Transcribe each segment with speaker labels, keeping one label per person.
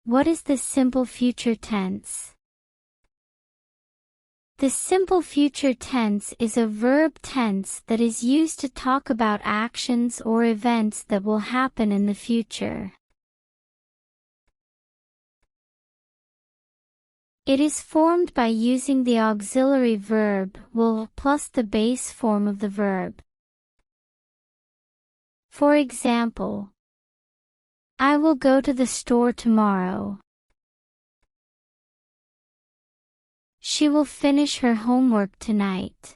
Speaker 1: What is the simple future tense? The simple future tense is a verb tense that is used to talk about actions or events that will happen in the future. It is formed by using the auxiliary verb will plus the base form of the verb. For example, I will go to the store tomorrow. She will finish her homework tonight.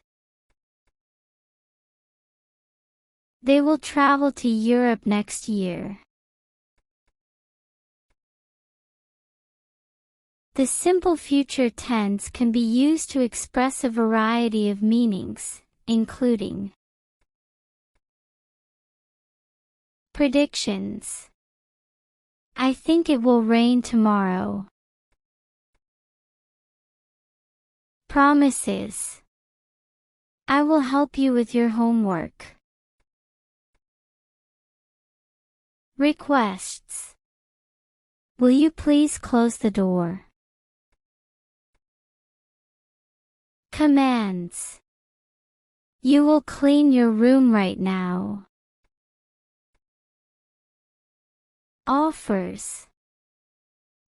Speaker 1: They will travel to Europe next year. The simple future tense can be used to express a variety of meanings, including predictions. I think it will rain tomorrow. Promises. I will help you with your homework. Requests. Will you please close the door? Commands. You will clean your room right now. Offers.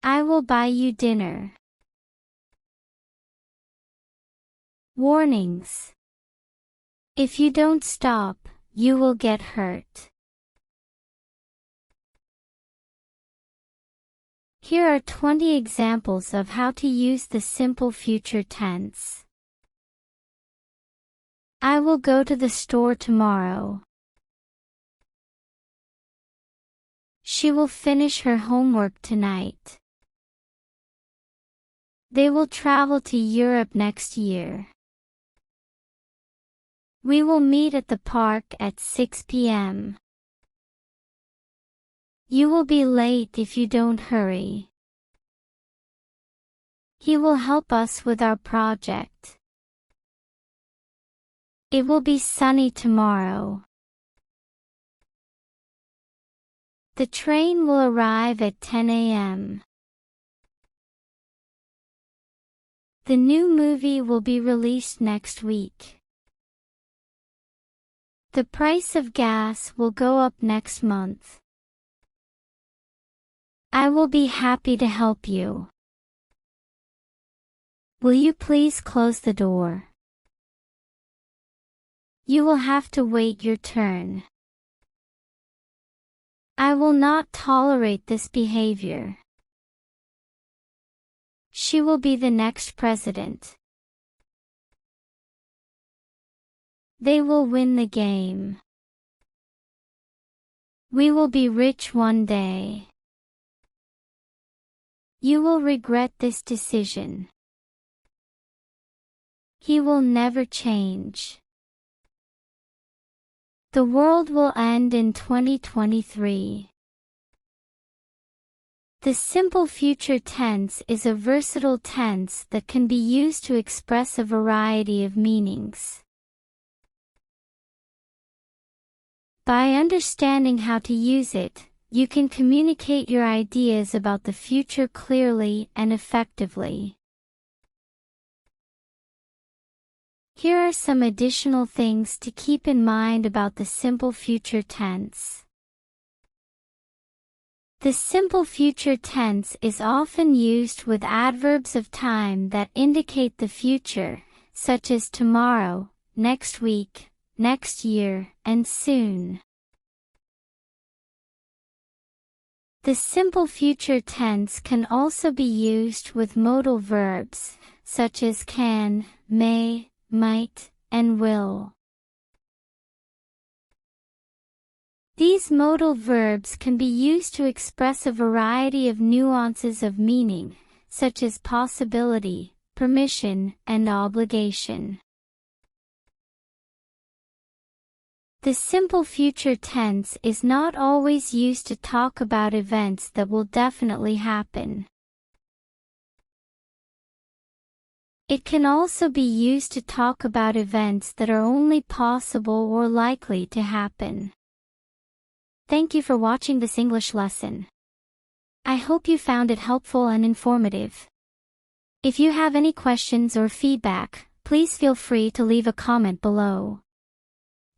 Speaker 1: I will buy you dinner. Warnings. If you don't stop, you will get hurt. Here are 20 examples of how to use the simple future tense. I will go to the store tomorrow. She will finish her homework tonight. They will travel to Europe next year. We will meet at the park at 6 p.m. You will be late if you don't hurry. He will help us with our project. It will be sunny tomorrow. The train will arrive at 10 a.m. The new movie will be released next week. The price of gas will go up next month. I will be happy to help you. Will you please close the door? You will have to wait your turn. I will not tolerate this behavior. She will be the next president. They will win the game. We will be rich one day. You will regret this decision. He will never change. The world will end in 2023. The simple future tense is a versatile tense that can be used to express a variety of meanings. By understanding how to use it, you can communicate your ideas about the future clearly and effectively. Here are some additional things to keep in mind about the simple future tense. The simple future tense is often used with adverbs of time that indicate the future, such as tomorrow, next week, next year, and soon. The simple future tense can also be used with modal verbs, such as can, may, might, and will. These modal verbs can be used to express a variety of nuances of meaning, such as possibility, permission, and obligation. The simple future tense is not always used to talk about events that will definitely happen. It can also be used to talk about events that are only possible or likely to happen. Thank you for watching this English lesson. I hope you found it helpful and informative. If you have any questions or feedback, please feel free to leave a comment below.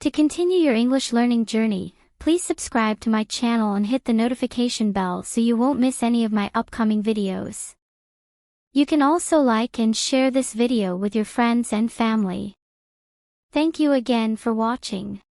Speaker 1: To continue your English learning journey, please subscribe to my channel and hit the notification bell so you won't miss any of my upcoming videos. You can also like and share this video with your friends and family. Thank you again for watching.